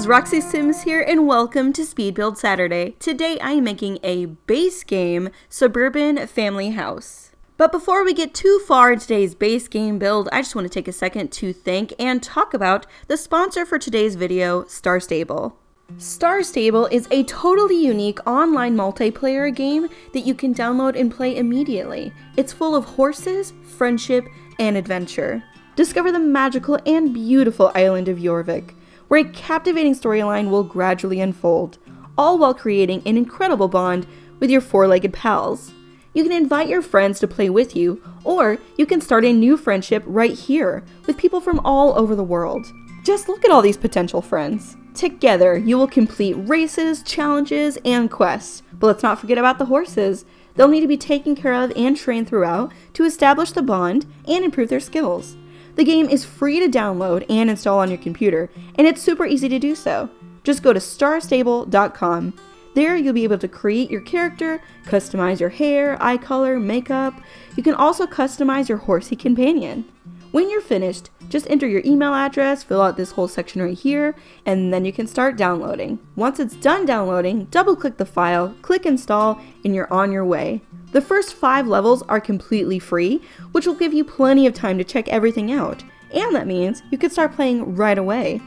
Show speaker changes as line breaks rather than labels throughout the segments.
guys, Roxy Sims here and welcome to Speed Build Saturday. Today I am making a base game Suburban Family house. But before we get too far in today's base game build, I just want to take a second to thank and talk about the sponsor for today's video, Star Stable. Star Stable is a totally unique online multiplayer game that you can download and play immediately. It's full of horses, friendship, and adventure. Discover the magical and beautiful island of Jorvik, where a captivating storyline will gradually unfold, all while creating an incredible bond with your four-legged pals. You can invite your friends to play with you, or you can start a new friendship right here with people from all over the world. Just look at all these potential friends. Together, you will complete races, challenges, and quests. But let's not forget about the horses. They'll need to be taken care of and trained throughout to establish the bond and improve their skills. The game is free to download and install on your computer, and it's super easy to do so. Just go to starstable.com. There you'll be able to create your character, customize your hair, eye color, makeup. You can also customize your horsey companion. When you're finished, just enter your email address, fill out this whole section right here, and then you can start downloading. Once it's done downloading, double-click the file, click install, and you're on your way. The first 5 levels are completely free, which will give you plenty of time to check everything out, and that means you can start playing right away.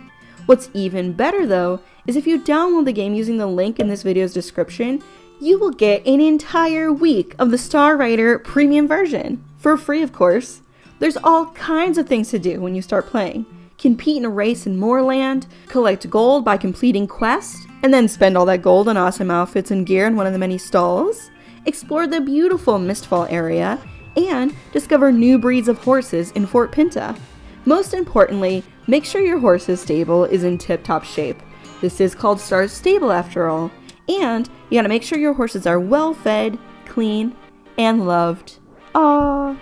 What's even better though, is if you download the game using the link in this video's description, you will get an entire week of the Star Rider premium version, for free of course. There's all kinds of things to do when you start playing. Compete in a race in Moorland, collect gold by completing quests, and then spend all that gold on awesome outfits and gear in one of the many stalls, explore the beautiful Mistfall area, and discover new breeds of horses in Fort Pinta. Most importantly, make sure your horse's stable is in tip-top shape. This is called Star Stable after all, and you gotta make sure your horses are well fed, clean, and loved. Aww.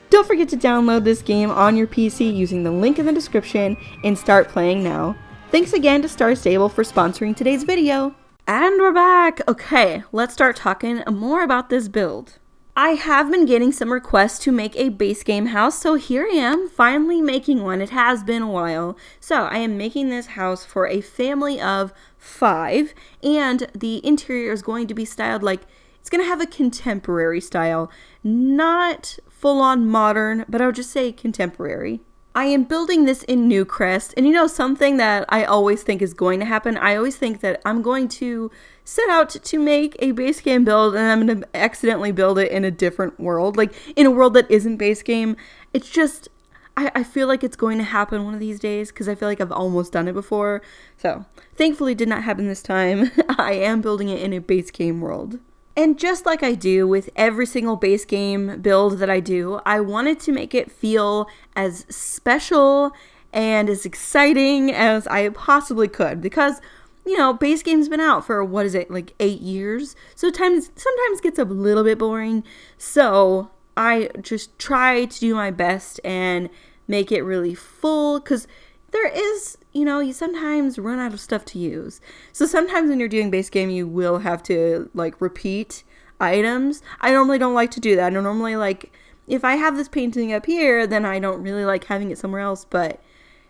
Don't forget to download this game on your PC using the link in the description and start playing now. Thanks again to Star Stable for sponsoring today's video. And we're back! Okay, let's start talking more about this build. I have been getting some requests to make a base game house, so here I am, finally making one. It has been a while. So I am making this house for a family of 5, and the interior is going to be styled like, it's going to have a contemporary style, not full-on modern, but I would just say contemporary. I am building this in Newcrest, and you know something that I always think is going to happen? I always think that I'm going to set out to make a base game build, and I'm going to accidentally build it in a different world, like in a world that isn't base game. It's just, I feel like it's going to happen one of these days, because I feel like I've almost done it before. So, thankfully it did not happen this time. I am building it in a base game world. And just like I do with every single base game build that I do, I wanted to make it feel as special and as exciting as I possibly could. Because, you know, base game's been out for, what is it, like 8 years? So sometimes gets a little bit boring. So I just try to do my best and make it really full, because there is, you know, you sometimes run out of stuff to use. So sometimes when you're doing base game, you will have to, like, repeat items. I normally don't like to do that. I don't normally, like, if I have this painting up here, then I don't really like having it somewhere else. But,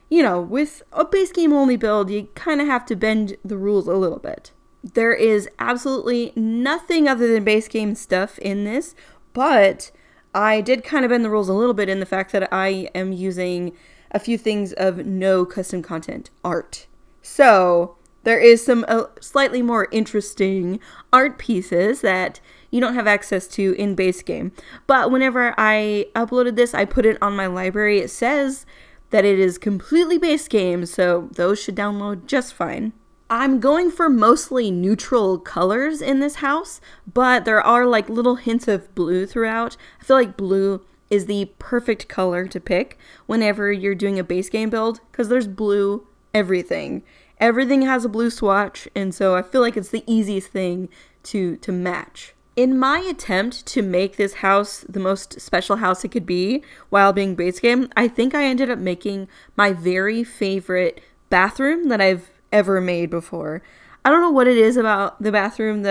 you know, with a base game only build, you kind of have to bend the rules a little bit. There is absolutely nothing other than base game stuff in this, but I did kind of bend the rules a little bit in the fact that I am using a few things of no custom content art. So there is some slightly more interesting art pieces that you don't have access to in base game. But whenever I uploaded this, I put it on my library. It says that it is completely base game, so those should download just fine. I'm going for mostly neutral colors in this house, but there are like little hints of blue throughout. I feel like blue is the perfect color to pick whenever you're doing a base game build, because there's blue everything. Everything has a blue swatch, and so I feel like it's the easiest thing to match. In my attempt to make this house the most special house it could be while being base game, I think I ended up making my very favorite bathroom that I've ever made before. I don't know what it is about the bathroom.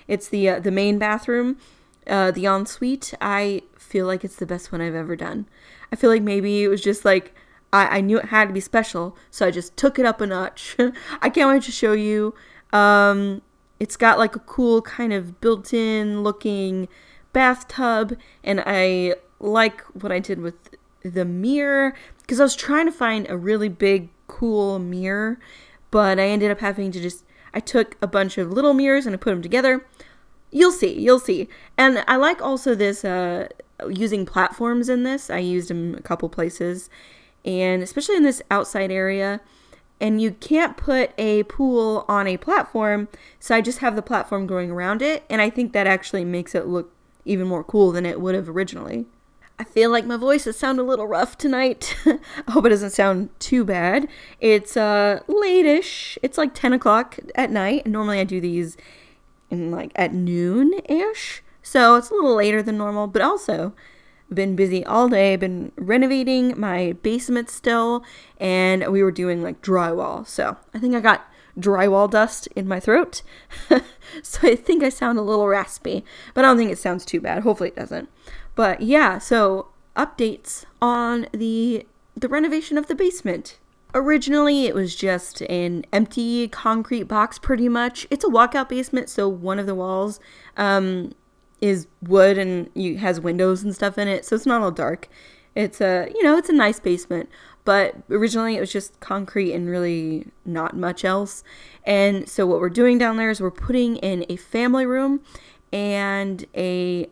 It's the main bathroom, the ensuite. I feel like it's the best one I've ever done. I feel like maybe it was just like I knew it had to be special, so I just took it up a notch. I can't wait to show you. It's got like a cool kind of built-in looking bathtub, and I like what I did with the mirror, because I was trying to find a really big, cool mirror, but I ended up having to I took a bunch of little mirrors and I put them together. You'll see. And I like also this, using platforms in this. I used them a couple places, and especially in this outside area. And you can't put a pool on a platform, so I just have the platform going around it, and I think that actually makes it look even more cool than it would have originally. I feel like my voice has sounded a little rough tonight. I hope it doesn't sound too bad. It's late-ish. It's like 10 o'clock at night, and normally I do these in like at noon-ish, so it's a little later than normal, but also been busy all day, been renovating my basement still, and we were doing like drywall, so I think I got drywall dust in my throat. So I think I sound a little raspy, but I don't think it sounds too bad. Hopefully it doesn't. But yeah, so updates on the renovation of the basement. Originally, it was just an empty concrete box pretty much. It's a walkout basement, so one of the walls is wood and has windows and stuff in it, so it's not all dark. It's it's a nice basement, but originally it was just concrete and really not much else. And so what we're doing down there is we're putting in a family room and a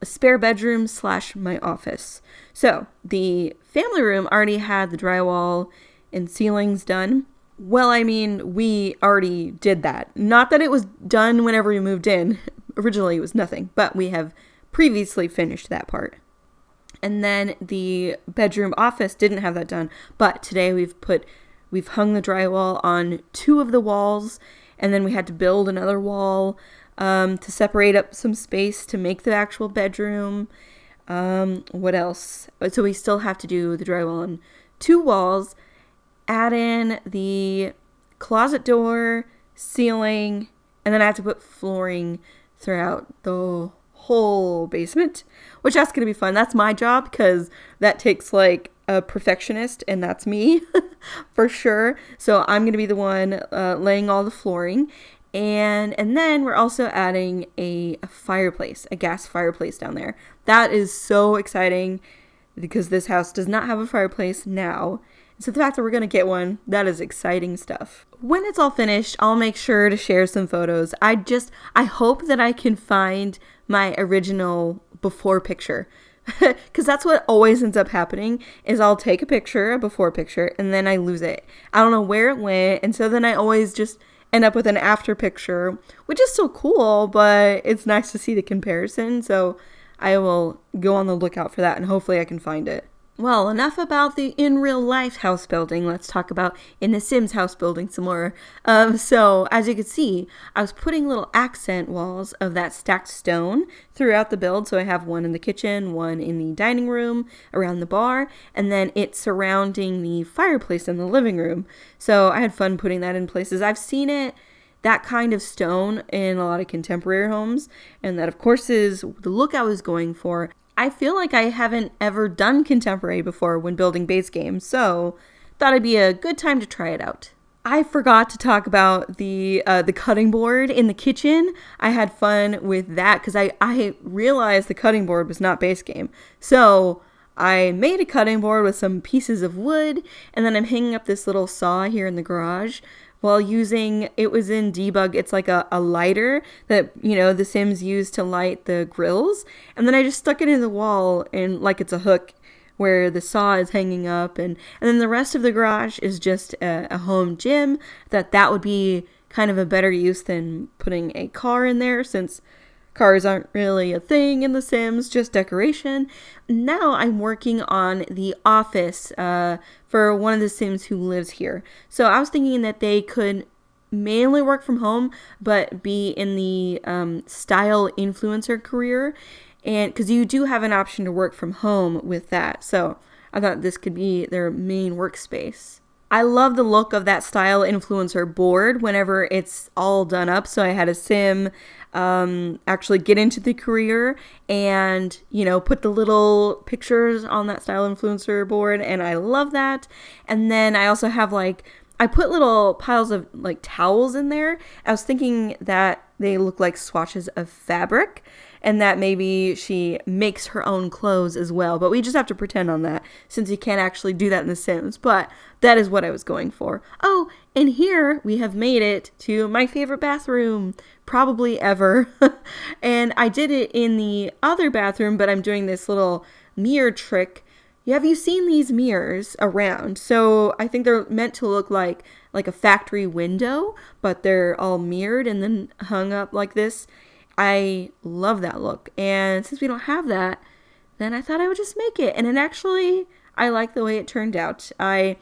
spare bedroom / my office. So the family room already had the drywall and ceilings done. Well, I mean, we already did that. Not that it was done whenever we moved in. Originally, it was nothing, but we have previously finished that part. And then the bedroom office didn't have that done, but today we've hung the drywall on 2 of the walls, and then we had to build another wall to separate up some space to make the actual bedroom. What else? So we still have to do the drywall on 2 walls, add in the closet door, ceiling, and then I have to put flooring throughout the whole basement, which that's going to be fun. That's my job, because that takes like a perfectionist, and that's me for sure. So I'm going to be the one laying all the flooring. And then we're also adding a fireplace, a gas fireplace down there. That is so exciting, because this house does not have a fireplace now. So the fact that we're going to get one, that is exciting stuff. When it's all finished, I'll make sure to share some photos. I hope that I can find my original before picture, because that's what always ends up happening, is I'll take a picture, a before picture, and then I lose it. I don't know where it went, and so then I always just end up with an after picture, which is still cool, but it's nice to see the comparison. So I will go on the lookout for that, and hopefully I can find it. Well, enough about the in real life house building. Let's talk about in The Sims house building some more. So as you can see, I was putting little accent walls of that stacked stone throughout the build. So I have one in the kitchen, one in the dining room, around the bar, and then it's surrounding the fireplace in the living room. So I had fun putting that in places. I've seen that kind of stone in a lot of contemporary homes, and that of course is the look I was going for. I feel like I haven't ever done contemporary before when building base games, so thought it'd be a good time to try it out. I forgot to talk about the cutting board in the kitchen. I had fun with that because I realized the cutting board was not base game. So I made a cutting board with some pieces of wood, and then I'm hanging up this little saw here in the garage while using, it was in Debug, it's like a lighter that, the Sims use to light the grills. And then I just stuck it in the wall and like it's a hook where the saw is hanging up. And then the rest of the garage is just a home gym. That would be kind of a better use than putting a car in there, since cars aren't really a thing in The Sims, just decoration. Now I'm working on the office for one of the Sims who lives here. So I was thinking that they could mainly work from home, but be in the style influencer career. And because you do have an option to work from home with that. So I thought this could be their main workspace. I love the look of that style influencer board whenever it's all done up. So I had a Sim actually get into the career and, put the little pictures on that style influencer board. And I love that. And then I also have I put little piles of towels in there. I was thinking that they look like swatches of fabric and that maybe she makes her own clothes as well. But we just have to pretend on that since you can't actually do that in The Sims. But that is what I was going for. Oh, and here we have made it to my favorite bathroom probably ever. And I did it in the other bathroom, but I'm doing this little mirror trick. Have you seen these mirrors around? So I think they're meant to look like a factory window, but they're all mirrored and then hung up like this. I love that look. And since we don't have that, then I thought I would just make it. And I like the way it turned out. I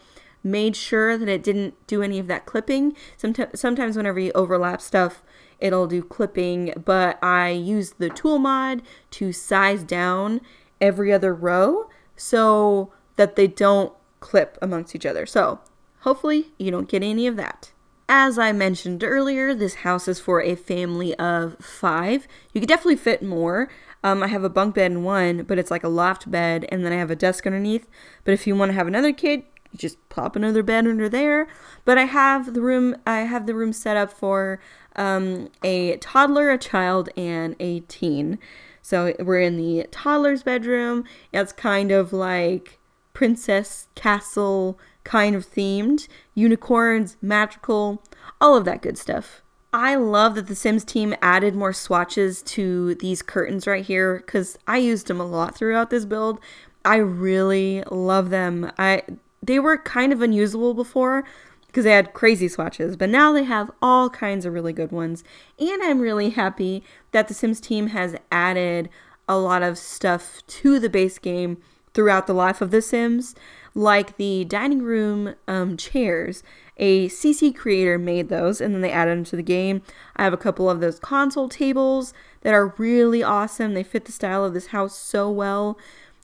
made sure that it didn't do any of that clipping. Sometimes whenever you overlap stuff, it'll do clipping, but I used the tool mod to size down every other row so that they don't clip amongst each other. So hopefully you don't get any of that. As I mentioned earlier, this house is for a family of 5. You could definitely fit more. I have a bunk bed in one, but it's like a loft bed, and then I have a desk underneath. But if you want to have another kid, you just pop another bed under there. But I have the room set up for a toddler, a child, and a teen. So we're in the toddler's bedroom. It's kind of like princess castle kind of themed, unicorns, magical, all of that good stuff. I love that the Sims team added more swatches to these curtains right here because I used them a lot throughout this build. I really love them. They were kind of unusable before because they had crazy swatches, but now they have all kinds of really good ones. And I'm really happy that the Sims team has added a lot of stuff to the base game throughout the life of the Sims, like the dining room chairs. A CC creator made those and then they added them to the game. I have a couple of those console tables that are really awesome. They fit the style of this house so well.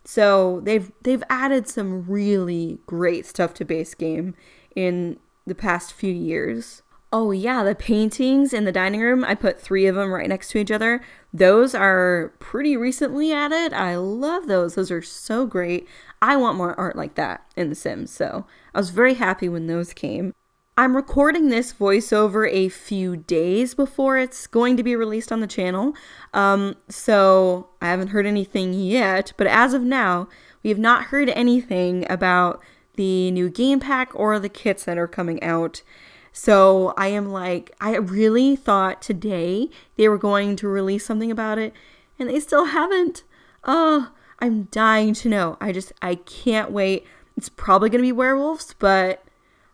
So they've added some really great stuff to base game in the past few years. Oh yeah, the paintings in the dining room, I put 3 of them right next to each other. Those are pretty recently added. I love those. Those are so great. I want more art like that in The Sims, so I was very happy when those came. I'm recording this voiceover a few days before it's going to be released on the channel, so I haven't heard anything yet, but as of now, we have not heard anything about the new game pack or the kits that are coming out. So I really thought today they were going to release something about it, and they still haven't. Oh, I'm dying to know. I can't wait. It's probably going to be werewolves, but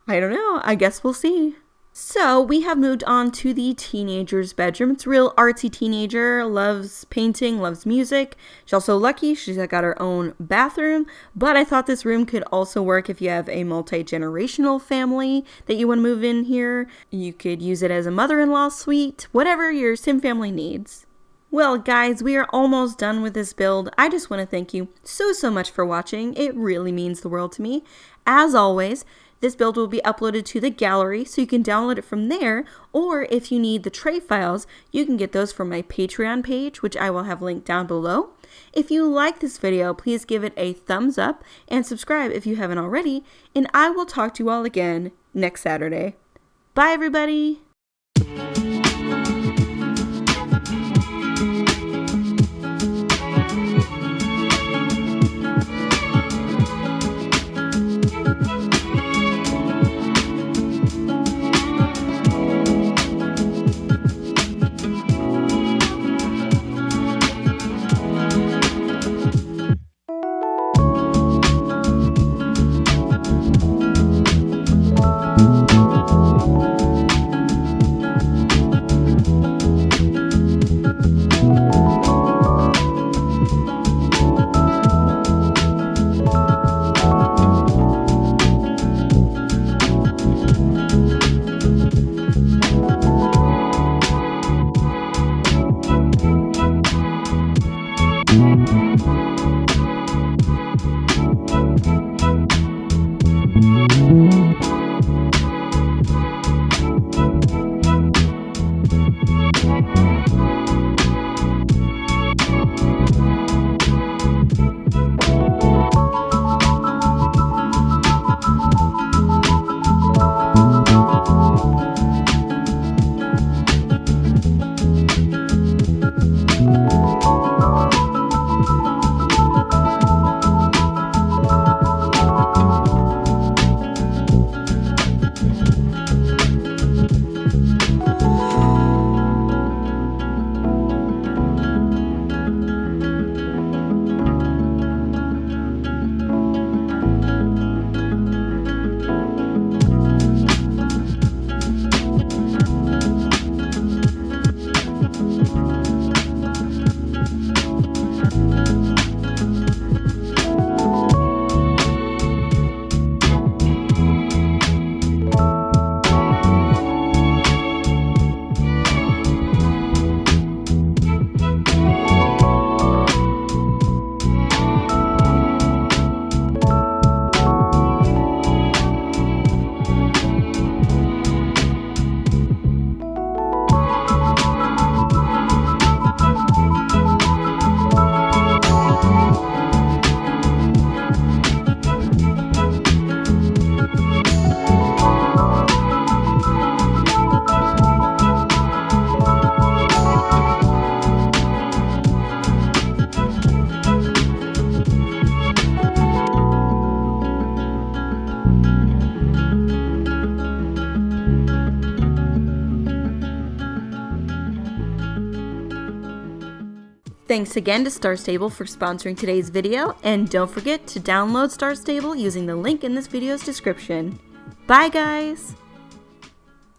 I don't know. I guess we'll see. So we have moved on to the teenager's bedroom. It's a real artsy teenager, loves painting, loves music. She's also lucky. She's got her own bathroom, but I thought this room could also work if you have a multi-generational family that you want to move in here. You could use it as a mother-in-law suite, whatever your Sim family needs. Well, guys, we are almost done with this build. I just want to thank you so much for watching. It really means the world to me. As always, this build will be uploaded to the gallery, so you can download it from there, or if you need the tray files, you can get those from my Patreon page, which I will have linked down below. If you like this video, please give it a thumbs up and subscribe if you haven't already, and I will talk to you all again next Saturday. Bye, everybody! Thanks again to Star Stable for sponsoring today's video, and don't forget to download Star Stable using the link in this video's description. Bye guys!